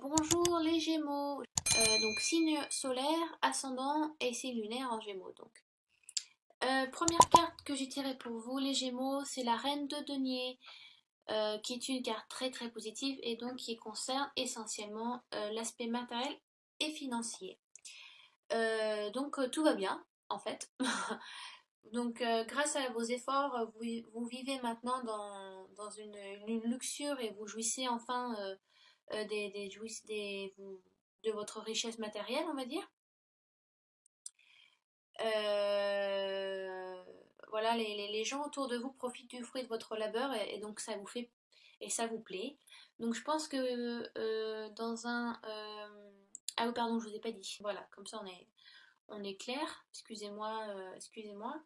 Bonjour les Gémeaux. Donc signe solaire, ascendant et signe lunaire en Gémeaux. Donc, première carte que j'ai tirée pour vous les Gémeaux, c'est la Reine de Denier, qui est une carte très très positive et donc qui concerne essentiellement l'aspect matériel et financier. Tout va bien en fait. Donc grâce à vos efforts, vous vivez maintenant dans une luxure et vous jouissez enfin de votre richesse matérielle, on va dire. Euh, voilà, les gens autour de vous profitent du fruit de votre labeur et donc ça vous fait et ça vous plaît. Donc je pense que dans un ah oui pardon je vous ai pas dit. Voilà, comme ça on est clair. Excusez-moi, excusez-moi.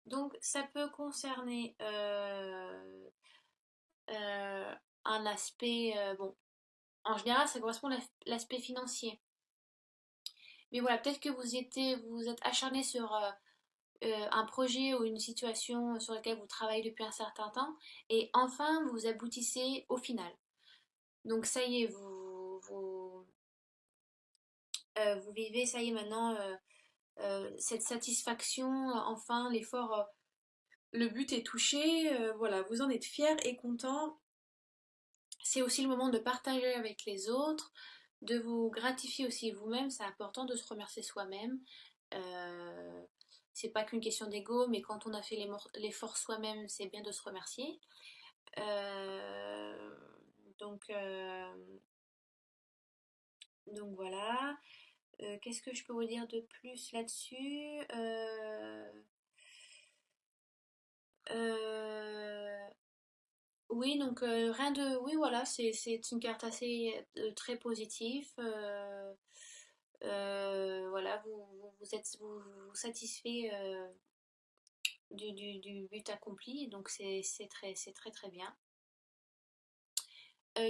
Donc ça peut concerner un aspect bon. En général, ça correspond à l'aspect financier. Mais voilà, peut-être que vous êtes acharné sur un projet ou une situation sur laquelle vous travaillez depuis un certain temps et enfin vous aboutissez au final. Donc ça y est, vous vivez, ça y est maintenant, cette satisfaction, enfin l'effort, le but est touché, voilà, vous en êtes fier et content. C'est aussi le moment de partager avec les autres, de vous gratifier aussi vous-même, c'est important de se remercier soi-même. Euh, c'est pas qu'une question d'ego, mais quand on a fait l'effort soi-même, c'est bien de se remercier. Euh, donc, euh, donc voilà. Qu'est-ce que je peux vous dire de plus là-dessus? Euh, oui, donc rien de. Oui, voilà, c'est une carte assez très positive. Voilà, vous satisfait du but accompli, donc c'est très très bien.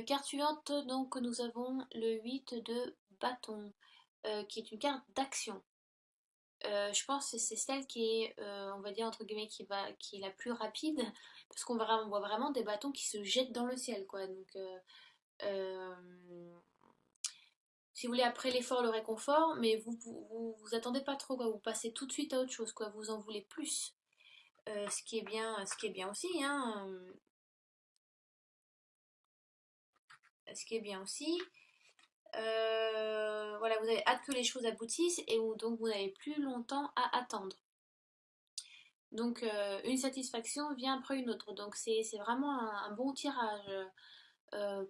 Carte suivante, donc nous avons le 8 de bâton, qui est une carte d'action. Je pense que c'est celle qui est, on va dire entre guillemets, qui est la plus rapide, parce on voit vraiment des bâtons qui se jettent dans le ciel, quoi. Donc, euh, si vous voulez, après l'effort, le réconfort, mais vous attendez pas trop, quoi. Vous passez tout de suite à autre chose, quoi. Vous en voulez plus. Ce qui est bien aussi, hein. Ce qui est bien aussi. Voilà, vous avez hâte que les choses aboutissent et donc vous n'avez plus longtemps à attendre. Donc une satisfaction vient après une autre. Donc c'est vraiment un bon tirage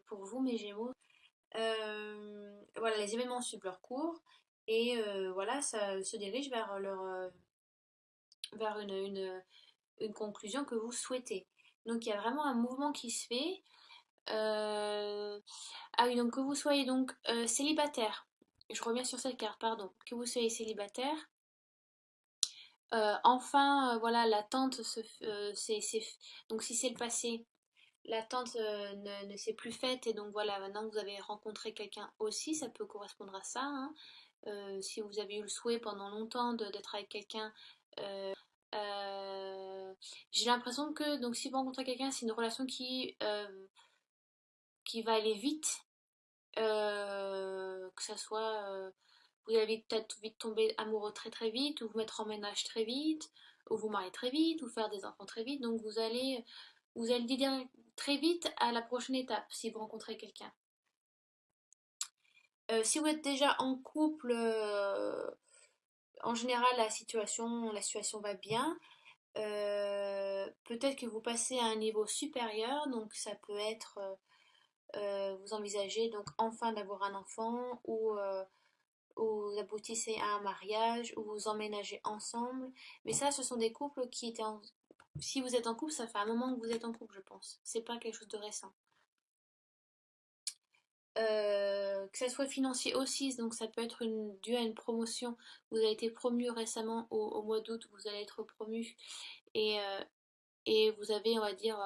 pour vous, mes Gémeaux. Voilà, les événements suivent leur cours et voilà, ça se dirige vers une conclusion que vous souhaitez. Donc il y a vraiment un mouvement qui se fait. Ah oui, donc que vous soyez donc célibataire, je reviens sur cette carte, pardon, que vous soyez célibataire, enfin, voilà, l'attente donc si c'est le passé, l'attente ne s'est plus faite et donc voilà, maintenant vous avez rencontré quelqu'un aussi, ça peut correspondre à ça, hein. Si vous avez eu le souhait pendant longtemps d'être avec quelqu'un, euh, j'ai l'impression que donc si vous rencontrez quelqu'un, c'est une relation qui va aller vite, que ça soit vous allez peut-être vite tomber amoureux très très vite, ou vous mettre en ménage très vite, ou vous marier très vite, ou faire des enfants très vite. Donc vous allez dire très vite à la prochaine étape si vous rencontrez quelqu'un. Si vous êtes déjà en couple, en général la situation va bien. Peut-être que vous passez à un niveau supérieur, donc ça peut être vous envisagez donc enfin d'avoir un enfant ou vous aboutissez à un mariage ou vous emménagez ensemble. Mais ça, ce sont des couples qui étaient en... Si vous êtes en couple, ça fait un moment que vous êtes en couple, je pense. C'est pas quelque chose de récent. Que ça soit financier aussi, donc ça peut être dû à une promotion. Vous avez été promu récemment au mois d'août, vous allez être promu et, et vous avez, on va dire,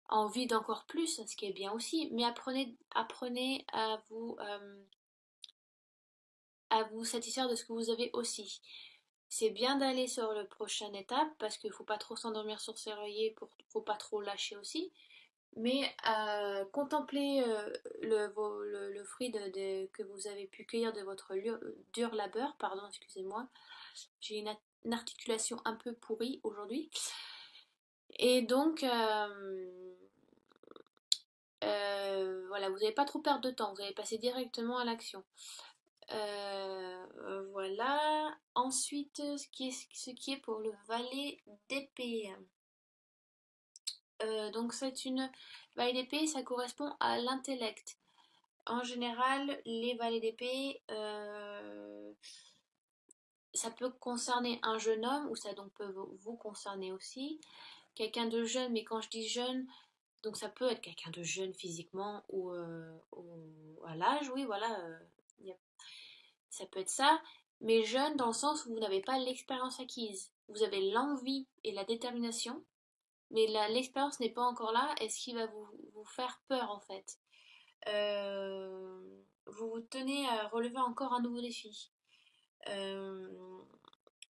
envie d'encore plus, ce qui est bien aussi. Mais apprenez à vous satisfaire de ce que vous avez aussi. C'est bien d'aller sur la prochaine étape parce qu'il ne faut pas trop s'endormir sur ses oreillers, faut pas trop lâcher aussi. Mais contemplez le fruit que vous avez pu cueillir de votre dur labeur, pardon, excusez-moi, j'ai une articulation un peu pourrie aujourd'hui. Et donc, voilà, vous n'allez pas trop perdre de temps, vous allez passer directement à l'action. Voilà. Ensuite, ce qui est pour le valet d'épée. Donc c'est une valet d'épée, ça correspond à l'intellect. En général, les valets d'épée, ça peut concerner un jeune homme, ou ça donc peut vous concerner aussi. Quelqu'un de jeune, mais quand je dis jeune, donc ça peut être quelqu'un de jeune physiquement ou à l'âge, oui, voilà, ça peut être ça, mais jeune dans le sens où vous n'avez pas l'expérience acquise. Vous avez l'envie et la détermination, mais l'expérience n'est pas encore là, et ce qui va vous faire peur en fait. Vous vous tenez à relever encore un nouveau défi. Euh,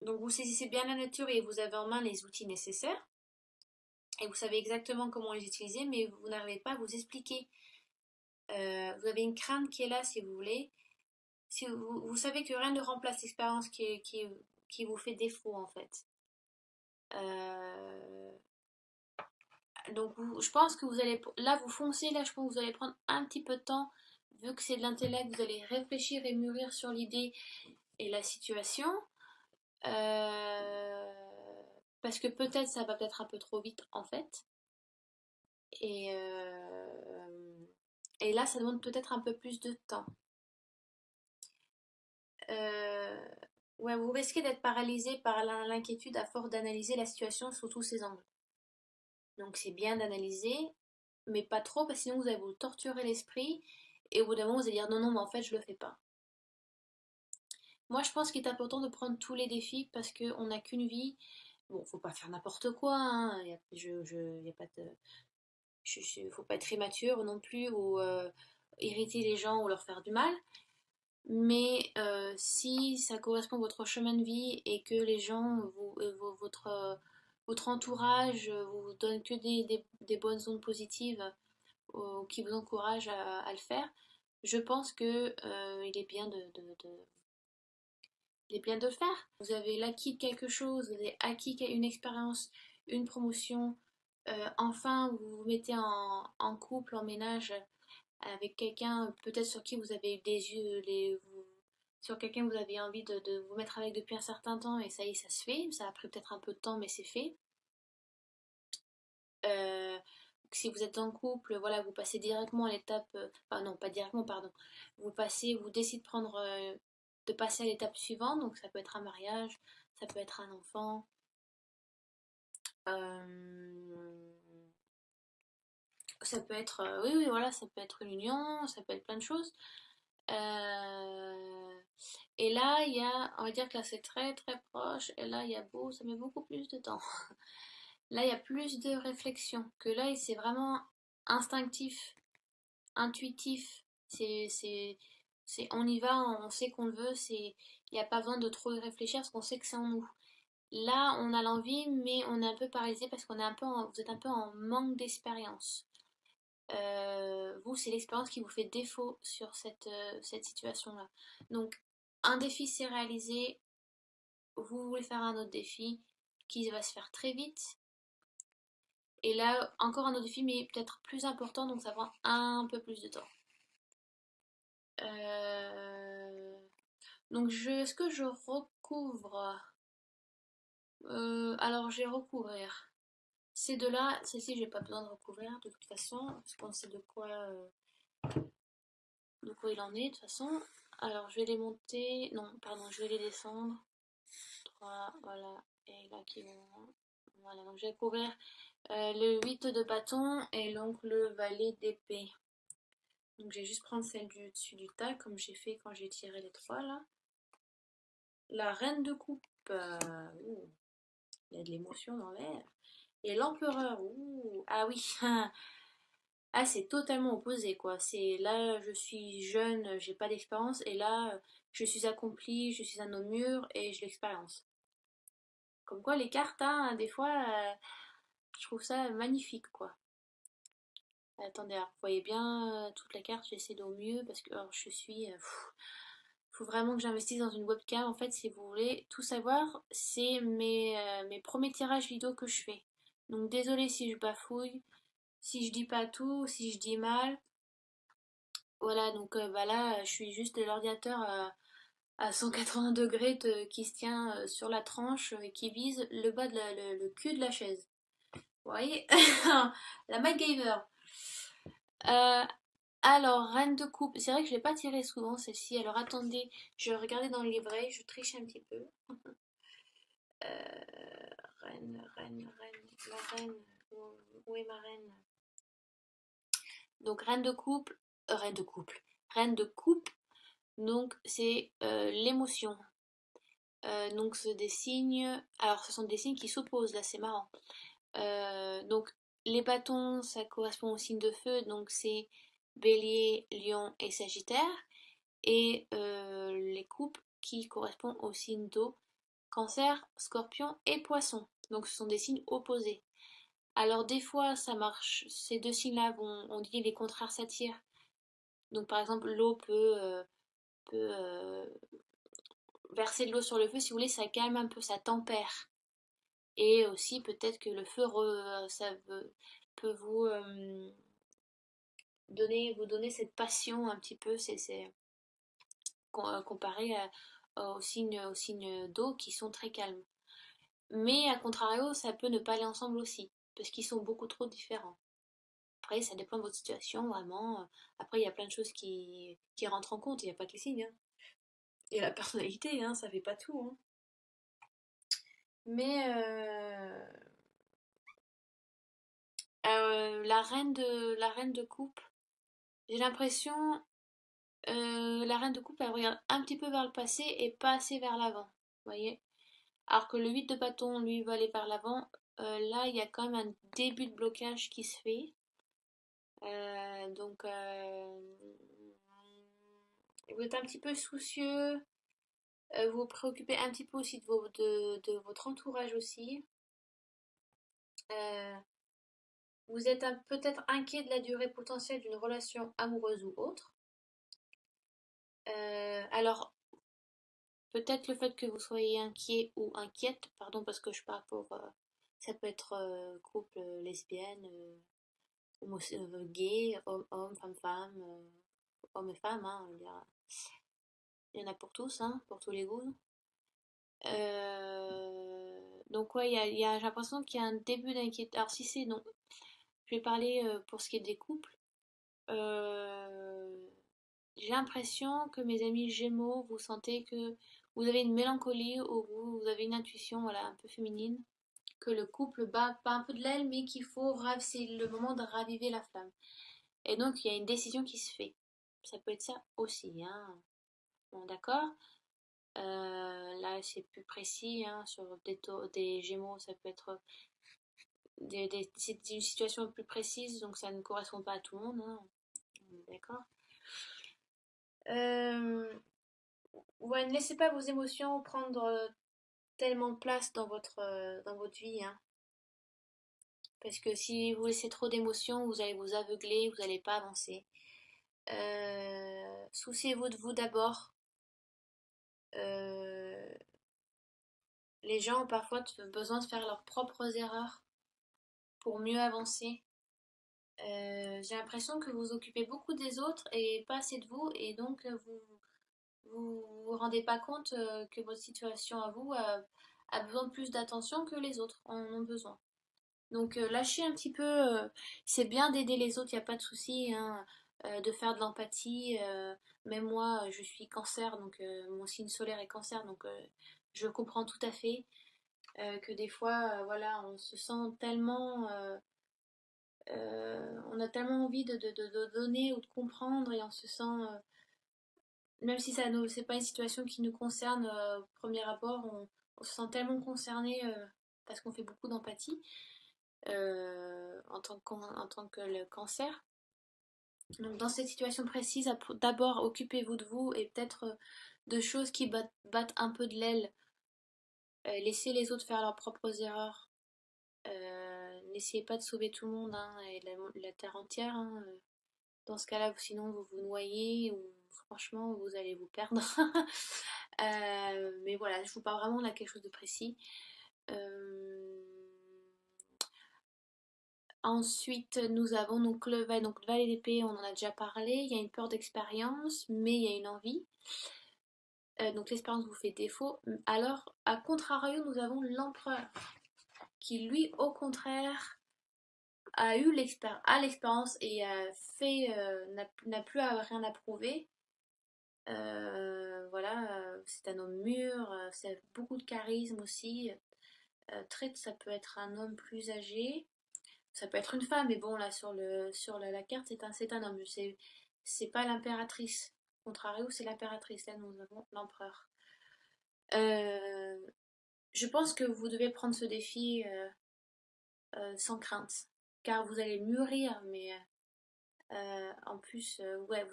donc vous saisissez bien la nature et vous avez en main les outils nécessaires, et vous savez exactement comment les utiliser, mais vous n'arrivez pas à vous expliquer. Vous avez une crainte qui est là, si vous voulez. Si vous savez que rien ne remplace l'expérience qui vous fait défaut, en fait. Euh, donc, je pense que vous allez, là, vous foncez, là, je pense que vous allez prendre un petit peu de temps, vu que c'est de l'intellect, vous allez réfléchir et mûrir sur l'idée et la situation. Euh, Parce que peut-être ça va peut-être un peu trop vite, en fait. Et, et là, ça demande peut-être un peu plus de temps. Euh, ouais, vous risquez d'être paralysé par l'inquiétude à force d'analyser la situation sous tous ses angles. Donc c'est bien d'analyser, mais pas trop, parce que sinon vous allez vous torturer l'esprit, et au bout d'un moment vous allez dire non, non, mais en fait je le fais pas. Moi je pense qu'il est important de prendre tous les défis, parce qu'on n'a qu'une vie. Bon, faut pas faire n'importe quoi, hein. Y a pas de, faut pas être immature non plus, ou irriter les gens ou leur faire du mal. Mais si ça correspond à votre chemin de vie et que les gens, votre entourage vous donne que des bonnes ondes positives qui vous encouragent à le faire, je pense que il est bien il est bien de le faire. Vous avez acquis quelque chose, vous avez acquis une expérience, une promotion. Enfin, vous vous mettez en couple, en ménage avec quelqu'un peut-être sur qui vous avez eu des yeux, sur quelqu'un que vous avez envie de vous mettre avec depuis un certain temps, et ça y est, ça se fait. Ça a pris peut-être un peu de temps, mais c'est fait. Euh, si vous êtes en couple, voilà, vous passez directement à l'étape, enfin non, pas directement, pardon. Vous décidez de passer à l'étape suivante, donc ça peut être un mariage, ça peut être un enfant. euh, Ça peut être, oui, oui, voilà, ça peut être une union, ça peut être plein de choses. Euh, et là, on va dire que là c'est très très proche, et là ça met beaucoup plus de temps. Là, il y a plus de réflexion, que là, c'est vraiment instinctif, intuitif. On y va, on sait qu'on le veut, il n'y a pas besoin de trop y réfléchir parce qu'on sait que c'est en nous. Là, on a l'envie, mais on est un peu paralysé parce vous êtes un peu en manque d'expérience. Vous, c'est l'expérience qui vous fait défaut sur cette situation-là. Donc, un défi s'est réalisé, vous voulez faire un autre défi qui va se faire très vite. Et là, encore un autre défi, mais peut-être plus important, donc ça prend un peu plus de temps. Euh, donc, est-ce que je recouvre? Alors, je vais recouvrir. Ces deux-là, celle-ci, j'ai pas besoin de recouvrir de toute façon, parce qu'on sait de quoi il en est de toute façon. Alors je vais les monter, non pardon, je vais les descendre. 3, voilà, et là qui vont. Voilà, donc je vais couvrir le 8 de bâton et donc le valet d'épée. Donc je vais juste prendre celle du dessus du tas comme j'ai fait quand j'ai tiré les trois là. La reine de coupe, ouh, il y a de l'émotion dans l'air. Et l'empereur, ouh, ah oui, ah, c'est totalement opposé, quoi. C'est là, je suis jeune, j'ai pas d'expérience, et là, je suis accomplie, je suis un homme mûr et j'ai l'expérience. Comme quoi, les cartes, hein, des fois, je trouve ça magnifique, quoi. Attendez, alors, vous voyez bien toute la carte, j'essaie au mieux parce que alors, je suis... faut vraiment que j'investisse dans une webcam. En fait, si vous voulez tout savoir, c'est mes premiers tirages vidéo que je fais. Donc désolé si je bafouille, si je dis pas tout, si je dis mal. Voilà, donc bah là, je suis juste de l'ordinateur à 180 degrés qui se tient sur la tranche et qui vise le bas de le cul de la chaise. Vous voyez? La MacGyver. Euh, alors, Reine de coupe. C'est vrai que je l'ai pas tiré souvent celle-ci. Alors attendez, je vais regarder dans le livret, je triche un petit peu. La reine. Où est ma reine? Donc, reine de couple. Reine de couple. Reine de coupe. Donc, c'est l'émotion. Donc, c'est des signes. Alors, ce sont des signes qui s'opposent, là, c'est marrant. Donc, les bâtons, ça correspond aux signes de feu. Donc, c'est Bélier, Lion et Sagittaire. Et les coupes qui correspondent aux signes d'eau. Cancer, Scorpion et Poisson. Donc, ce sont des signes opposés. Alors des fois ça marche, ces deux signes-là vont, on dit les contraires s'attirent. Donc par exemple l'eau peut verser de l'eau sur le feu, si vous voulez, ça calme un peu, ça tempère. Et aussi peut-être que le feu peut vous donner cette passion un petit peu, c'est comparé aux signes d'eau qui sont très calmes. Mais à contrario, ça peut ne pas aller ensemble aussi, parce qu'ils sont beaucoup trop différents. Après, ça dépend de votre situation, vraiment. Après, il y a plein de choses qui rentrent en compte. Il n'y a pas que les signes, hein. Il y a la personnalité, hein, ça fait pas tout, hein. Mais la reine de coupe, j'ai l'impression, la reine de coupe, elle regarde un petit peu vers le passé et pas assez vers l'avant. Vous voyez? Alors que le 8 de bâton, lui, va aller vers l'avant. Là, il y a quand même un début de blocage qui se fait. Donc, vous êtes un petit peu soucieux. Vous vous préoccupez un petit peu aussi de votre entourage aussi. Euh, vous êtes peut-être inquiet de la durée potentielle d'une relation amoureuse ou autre. Alors, peut-être le fait que vous soyez inquiet ou inquiète, pardon parce que je parle pour... ça peut être couple lesbienne, gay, homme, femme, homme et femme, hein, il y en a pour tous, hein, pour tous les goûts. Donc ouais, j'ai l'impression qu'il y a un début d'inquiétude. Alors si c'est non, je vais parler pour ce qui est des couples. Euh, j'ai l'impression que mes amis Gémeaux, vous sentez que vous avez une mélancolie ou vous avez une intuition, voilà, un peu féminine, que le couple bat pas un peu de l'aile, mais c'est le moment de raviver la flamme. Et donc il y a une décision qui se fait. Ça peut être ça aussi, hein. Bon, d'accord. Là, c'est plus précis, hein, sur des Gémeaux, ça peut être c'est une situation plus précise, donc ça ne correspond pas à tout le monde, hein. D'accord. Euh, ouais, ne laissez pas vos émotions prendre tellement de place dans votre vie, hein. Parce que si vous laissez trop d'émotions, vous allez vous aveugler, vous n'allez pas avancer. Souciez-vous de vous d'abord. Euh, les gens ont parfois besoin de faire leurs propres erreurs pour mieux avancer. J'ai l'impression que vous occupez beaucoup des autres et pas assez de vous, et donc vous rendez pas compte que votre situation à vous a besoin de plus d'attention que les autres en ont besoin. Donc lâchez un petit peu, c'est bien d'aider les autres, il n'y a pas de souci, hein, de faire de l'empathie. Même moi, je suis cancer, donc mon signe solaire est cancer, donc je comprends tout à fait que des fois, voilà, on se sent tellement on a tellement envie de donner ou de comprendre et on se sent, même si c'est pas une situation qui nous concerne au premier abord, on se sent tellement concerné parce qu'on fait beaucoup d'empathie en tant que le cancer. Donc dans cette situation précise, d'abord occupez-vous de vous et peut-être de choses qui battent un peu de l'aile. Laissez les autres faire leurs propres erreurs. n'essayez pas de sauver tout le monde, hein, et la terre entière, hein. Dans ce cas-là, sinon vous vous noyez ou franchement vous allez vous perdre. Mais voilà, je vous parle vraiment de quelque chose de précis. Euh, Ensuite, nous avons donc le valet d'épée, on en a déjà parlé. Il y a une peur d'expérience, mais il y a une envie. Donc l'expérience vous fait défaut. Alors, à contrario, nous avons l'empereur, qui lui, au contraire, a eu l'expérience et n'a plus rien à prouver. Voilà, c'est un homme mûr, c'est beaucoup de charisme aussi. Ça peut être un homme plus âgé, ça peut être une femme, mais bon, là la carte, c'est un homme. C'est pas l'impératrice. Contrario, c'est l'impératrice. Là, nous avons l'empereur. Euh, je pense que vous devez prendre ce défi sans crainte, car vous allez mûrir, mais en plus, ouais,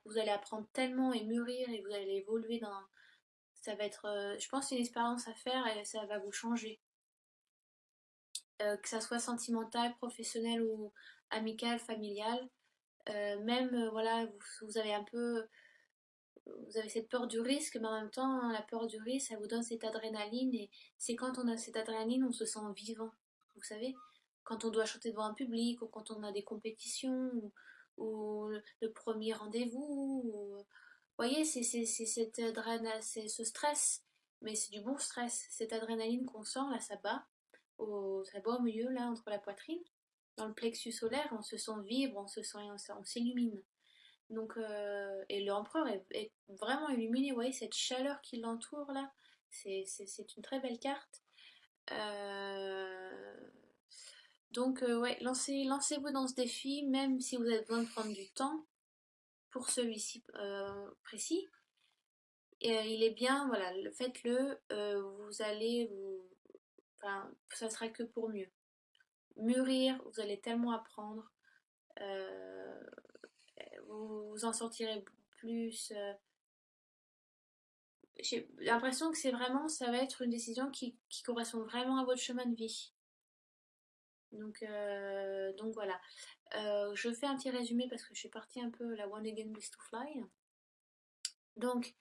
vous allez apprendre tellement et mûrir et vous allez évoluer dans. Ça va être, je pense, une expérience à faire et ça va vous changer. Que ça soit sentimental, professionnel ou amical, familial. Même, voilà, vous avez un peu, vous avez cette peur du risque, mais en même temps, hein, la peur du risque, ça vous donne cette adrénaline et c'est quand on a cette adrénaline, on se sent vivant. Vous savez, quand on doit chanter devant un public ou quand on a des compétitions ou le premier rendez-vous. Vous voyez, c'est cette adrénaline, c'est ce stress, mais c'est du bon stress. Cette adrénaline qu'on sent, là, ça bat au milieu, là, entre la poitrine. Dans le plexus solaire, on se sent vivre, on s'illumine. Donc, et l'empereur est vraiment illuminé, vous voyez, cette chaleur qui l'entoure là, c'est une très belle carte. Euh, donc, ouais, lancez-vous dans ce défi, même si vous avez besoin de prendre du temps pour celui-ci précis. Et, il est bien, voilà, faites-le, enfin, ça sera que pour mieux. Mûrir, vous allez tellement apprendre, euh, vous vous en sortirez plus. J'ai l'impression que ça va être une décision qui correspond vraiment à votre chemin de vie. Donc voilà. Je fais un petit résumé parce que je suis partie un peu la One Again Bliss to Fly. Donc,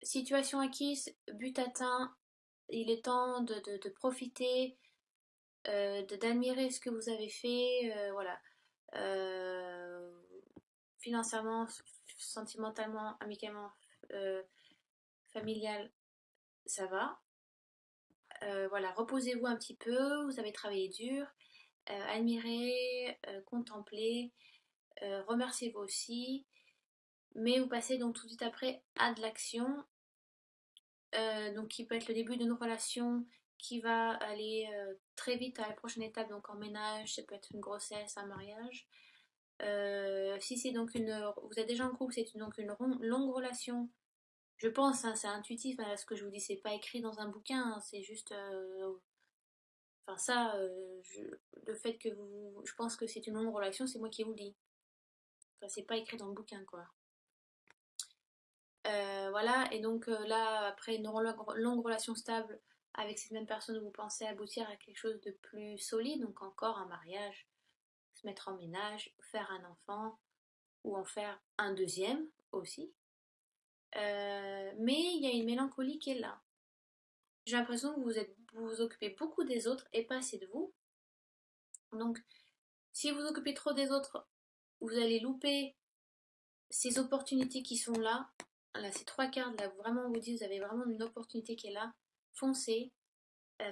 situation acquise, but atteint, il est temps de profiter, d'admirer ce que vous avez fait, voilà. Euh, Financièrement, sentimentalement, amicalement, euh, familial, ça va. Voilà, reposez-vous un petit peu, vous avez travaillé dur, admirez, contemplez, remerciez-vous aussi, mais vous passez donc tout de suite après à de l'action, donc qui peut être le début d'une relation qui va aller très vite à la prochaine étape, donc en ménage, ça peut être une grossesse, un mariage. Si c'est donc vous êtes déjà en couple, donc une longue relation. Je pense, hein, c'est intuitif, hein, ce que je vous dis, c'est pas écrit dans un bouquin, hein, c'est juste enfin, ça, le fait que vous. Je pense que c'est une longue relation, c'est moi qui vous le dis. Enfin, c'est pas écrit dans le bouquin, quoi. Voilà, et donc là, après une longue relation stable avec cette même personne, vous pensez aboutir à quelque chose de plus solide, donc encore un mariage, se mettre en ménage, faire un enfant, ou en faire un deuxième aussi. Mais il y a une mélancolie qui est là. J'ai l'impression que vous vous occupez beaucoup des autres et pas assez de vous. Donc, si vous vous occupez trop des autres, vous allez louper ces opportunités qui sont là. Là, ces trois cartes, là, vraiment, vous dites, vous avez vraiment une opportunité qui est là. Foncez.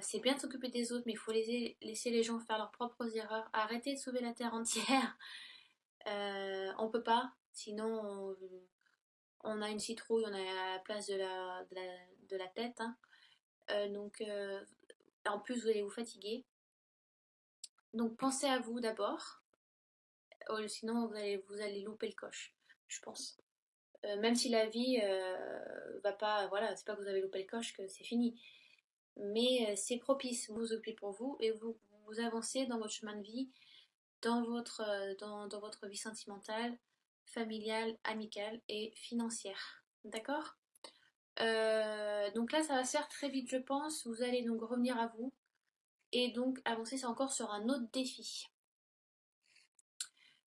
C'est bien de s'occuper des autres, mais il faut laisser les gens faire leurs propres erreurs. Arrêtez de sauver la terre entière. On peut pas. Sinon, on a une citrouille, on est à la place de la tête, hein. En plus, vous allez vous fatiguer. Donc, pensez à vous d'abord. Sinon, vous allez louper le coche, je pense. Même si la vie va pas, voilà, c'est pas que vous avez loupé le coche que c'est fini. Mais c'est propice, vous vous occupez pour vous et vous avancez dans votre chemin de vie, dans votre vie sentimentale, familiale, amicale et financière. D'accord? Donc là, ça va se faire très vite, je pense. Vous allez donc revenir à vous et donc avancer encore sur un autre défi.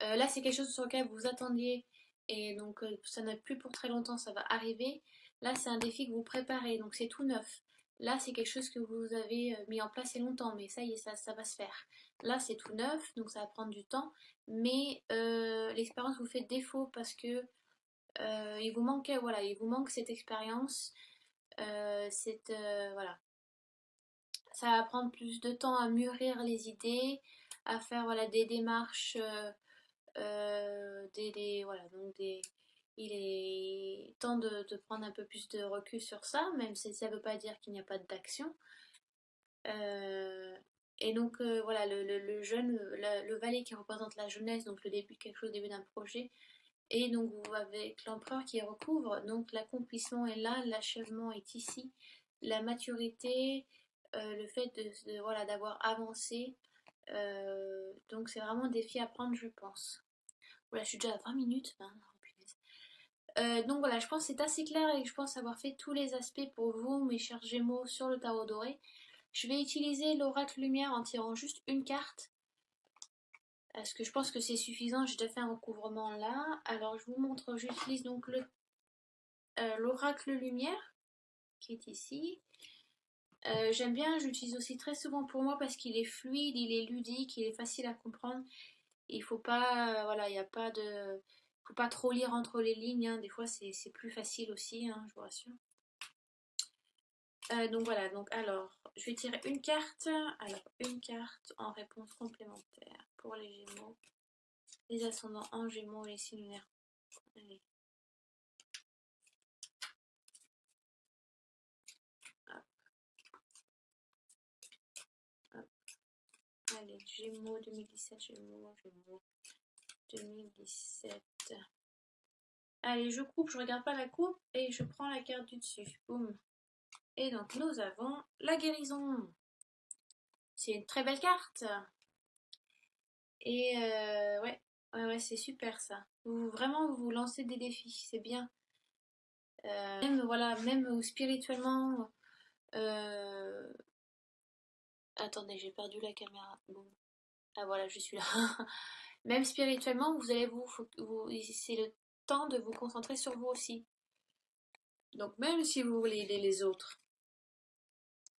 Là, c'est quelque chose sur lequel vous attendiez et donc ça n'a plus pour très longtemps, ça va arriver. Là, c'est un défi que vous préparez, donc c'est tout neuf. Là, c'est quelque chose que vous avez mis en place il y a longtemps, mais ça y est, ça va se faire. Là, c'est tout neuf, donc ça va prendre du temps, mais l'expérience vous fait défaut parce que il vous manque, voilà, il vous manque cette expérience, voilà. Ça va prendre plus de temps à mûrir les idées, à faire voilà, des démarches. Voilà, donc il est temps de prendre un peu plus de recul sur ça, même si ça ne veut pas dire qu'il n'y a pas d'action. Euh, et donc voilà, le jeune, le valet qui représente la jeunesse, donc le début de quelque chose, le début d'un projet, et donc vous avec l'empereur qui recouvre, donc l'accomplissement est là, l'achèvement est ici, la maturité, le fait voilà, d'avoir avancé. Donc c'est vraiment un défi à prendre, je pense. Voilà, je suis déjà à 20 minutes. Hein, oh, punaise. Donc voilà, je pense que c'est assez clair et je pense avoir fait tous les aspects pour vous, mes chers Gémeaux, sur le tarot doré. Je vais utiliser l'oracle lumière en tirant juste une carte. Parce que je pense que c'est suffisant, j'ai déjà fait un recouvrement là. Alors je vous montre, j'utilise donc l'oracle lumière qui est ici. J'aime bien, j'utilise aussi très souvent pour moi parce qu'il est fluide, il est ludique, il est facile à comprendre. Il faut pas, voilà, il n'y a pas de, faut pas trop lire entre les lignes, hein. Des fois c'est plus facile aussi, hein, je vous rassure. Donc voilà, donc alors, je vais tirer une carte. Alors, une carte en réponse complémentaire pour les Gémeaux, les ascendants en Gémeaux et les signes lunaires. Allez, hop, hop. Allez, Gémeaux 2017, Gémeaux 2017. Allez, je coupe, je regarde pas la coupe et je prends la carte du dessus. Boum. Et donc nous avons la guérison. C'est une très belle carte. Et ouais, ouais, c'est super ça. Vraiment, vous vous lancez des défis, c'est bien. Même, voilà, même spirituellement. euh, Attendez, j'ai perdu la caméra. Bon. Ah voilà, je suis là. Même spirituellement, vous allez c'est le temps de vous concentrer sur vous aussi. Donc même si vous voulez aider les autres,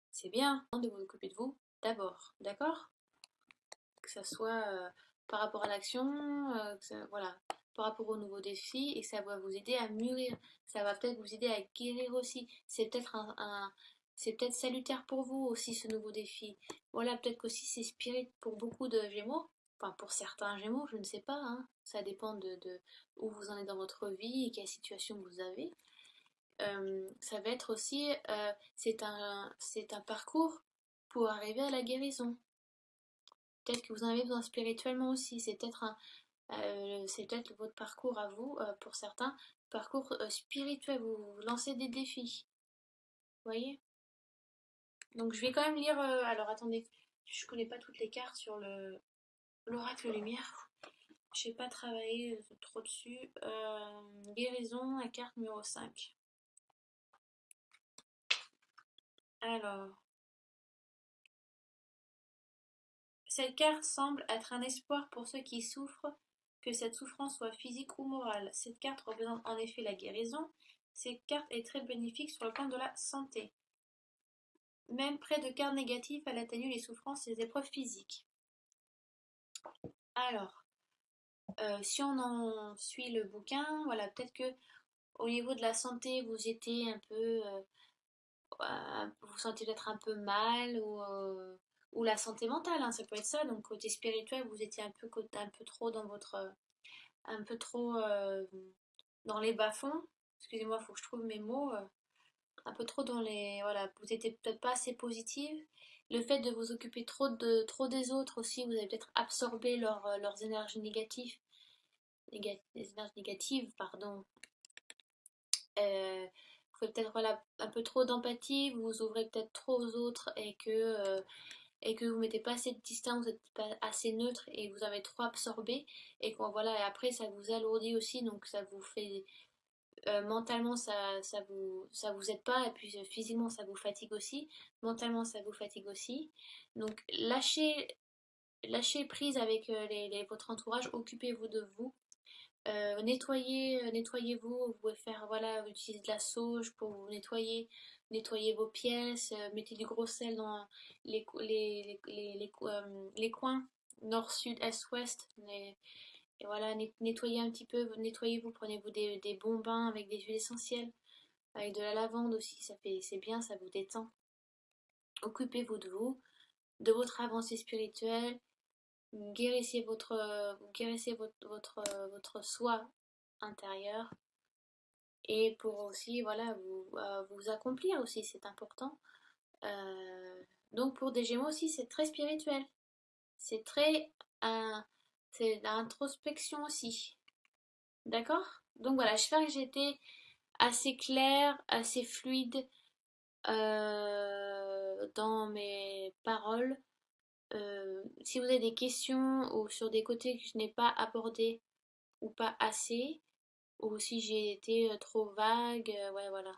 c'est bien de vous occuper de vous d'abord, d'accord? Que ça soit par rapport à l'action, voilà, par rapport aux nouveaux défis, et ça va vous aider à mûrir, ça va peut-être vous aider à guérir aussi. C'est peut-être c'est peut-être salutaire pour vous aussi ce nouveau défi. Voilà, peut-être qu'aussi c'est spirit pour beaucoup de Gémeaux, enfin pour certains Gémeaux, je ne sais pas, hein. Ça dépend de où vous en êtes dans votre vie et quelle situation vous avez. Ça va être aussi, c'est un parcours pour arriver à la guérison. Peut-être que vous en avez besoin spirituellement aussi. C'est peut-être votre parcours à vous, pour certains, parcours spirituel. Vous lancez des défis. Vous voyez? Donc je vais quand même lire. Alors attendez, je connais pas toutes les cartes sur l'oracle lumière. Je n'ai pas travaillé trop dessus. Guérison, la carte numéro 5. Alors, cette carte semble être un espoir pour ceux qui souffrent, que cette souffrance soit physique ou morale. Cette carte représente en effet la guérison. Cette carte est très bénéfique sur le plan de la santé. Même près de cartes négatives, elle atténue les souffrances et les épreuves physiques. Alors, si on en suit le bouquin, voilà, peut-être que au niveau de la santé, vous étiez un peu, vous vous sentez peut-être un peu mal ou la santé mentale, hein, ça peut être ça. Donc côté spirituel, vous étiez un peu trop dans un peu trop dans les bas-fonds. Excusez-moi, il faut que je trouve mes mots. Un peu trop dans les, voilà, vous étiez peut-être pas assez positive. Le fait de vous occuper trop des autres aussi, vous avez peut-être absorbé leurs énergies négatives, les énergies négatives, pardon. Vous faites peut-être voilà, un peu trop d'empathie, vous vous ouvrez peut-être trop aux autres et que vous mettez pas assez de distance, vous n'êtes pas assez neutre et vous avez trop absorbé et voilà, et après ça vous alourdit aussi, donc ça vous fait Mentalement, ça vous aide pas, et puis physiquement, ça vous fatigue aussi. Mentalement, ça vous fatigue aussi. Donc, lâchez prise avec votre entourage, occupez-vous de vous. Nettoyez-vous, vous pouvez faire, voilà, utiliser de la sauge pour vous nettoyer, nettoyer vos pièces, mettez du gros sel dans les coins, nord, sud, est, ouest, et voilà, nettoyez un petit peu, nettoyez-vous, prenez-vous des bons bains avec des huiles essentielles, avec de la lavande aussi, c'est bien, ça vous détend. Occupez-vous de vous, de votre avancée spirituelle, guérissez votre soi intérieur, et pour aussi, voilà, vous accomplir aussi, c'est important. Euh, donc pour des Gémeaux aussi, c'est très spirituel, c'est très, euh, c'est l'introspection aussi, d'accord? Donc voilà, j'espère que j'ai été assez claire, assez fluide dans mes paroles. Si vous avez des questions ou sur des côtés que je n'ai pas abordés ou pas assez, ou si j'ai été trop vague, ouais, voilà.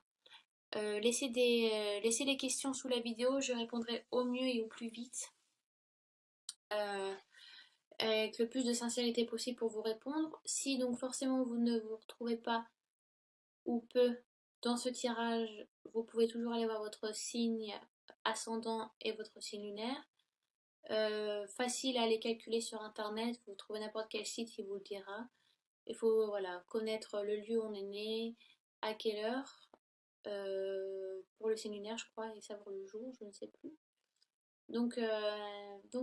Laissez des questions sous la vidéo, je répondrai au mieux et au plus vite, euh, avec le plus de sincérité possible pour vous répondre. Si donc forcément vous ne vous retrouvez pas ou peu dans ce tirage, vous pouvez toujours aller voir votre signe ascendant et votre signe lunaire. Facile à les calculer sur internet, vous trouvez n'importe quel site qui vous le dira. Il faut, voilà, connaître le lieu où on est né, à quelle heure, pour le signe lunaire je crois, et savoir le jour, je ne sais plus. Donc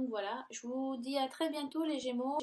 voilà, je vous dis à très bientôt les Gémeaux.